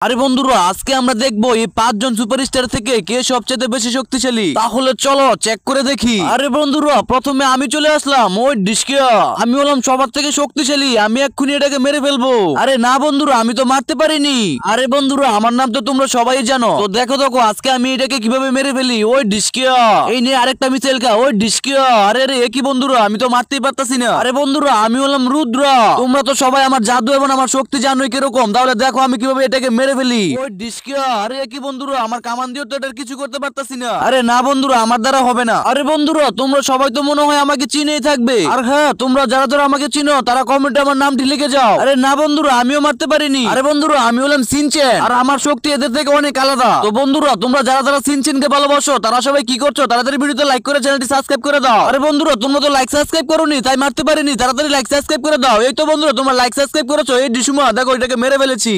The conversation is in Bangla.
আরে বন্ধুরা, আজকে আমরা দেখবো এই 5 জন সুপারস্টার থেকে কে সবচেয়ে বেশি শক্তিশালী। তাহলে চলো চেক করে দেখি। আরে বন্ধুরা, প্রথমে আমি চলে আসলাম ওই ডিস্কিয়া। আমি হলাম সবার থেকে শক্তিশালী, আমি এক্ষুনি এটাকে মেরে ফেলবো। আরে না বন্ধুরা, আমি তো মারতে পারিনি। আরে বন্ধুরা, আমার নাম তো তোমরা সবাই জানো। তো দেখো দেখো আজকে আমি এটাকে কিভাবে মেরে ফেলি। ওই ডিস্কিয়া, এই নিয়ে আরেকটা মিসাইল খা। ওই ডিস্কিয়া, আরে আরে একই বন্ধুরা, আমি তো মারতেই পারতাছি না। আরে বন্ধুরা, আমি হলাম রুদ্রা। তোমরা তো সবাই আমার জাদু এবং আমার শক্তি জানোই কিরকম। তাহলে দেখো আমি কিভাবে এটাকে মেরে ফেলি। ওই ডিস্কিয়া, আরে কি বন্ধুরা, আমার কামান দিয়ে তো এটার কিছু করতে পারতাছি না। আরে না বন্ধুরা, আমার দ্বারা হবে না। আরে বন্ধুরা, তোমরা সবাই তো মনে হয় আমাকে চিনেই থাকবে। আর হ্যাঁ, তোমরা যারা যারা আমাকে চিনো তারা কমেন্টে আমার নামটি লিখে যাও। আরে না বন্ধুরা, আমিও মারতে পারিনি। আরে বন্ধুরা, আমি হলাম সিনচেন, আর আমার শক্তি এদের থেকে অনেক আলাদা। তো বন্ধুরা, তোমরা যারা যারা সিনচেনকে ভালোবাসো তারা সবাই কি করছো, তাড়াতাড়ি ভিডিওতে লাইক করে চ্যানেলটি সাবস্ক্রাইব করে দাও। আরে বন্ধুরা, তোমরা তো লাইক সাবস্ক্রাইব করোনি, তাই মারতে পারিনি। তাড়াতাড়ি লাইক সাবস্ক্রাইব করে দাও। এই তো বন্ধুরা, তোমরা লাইক সাবস্ক্রাইব করেছো। এই ডিসুমা দেখো, এটাকে মেরে ফেলেছি।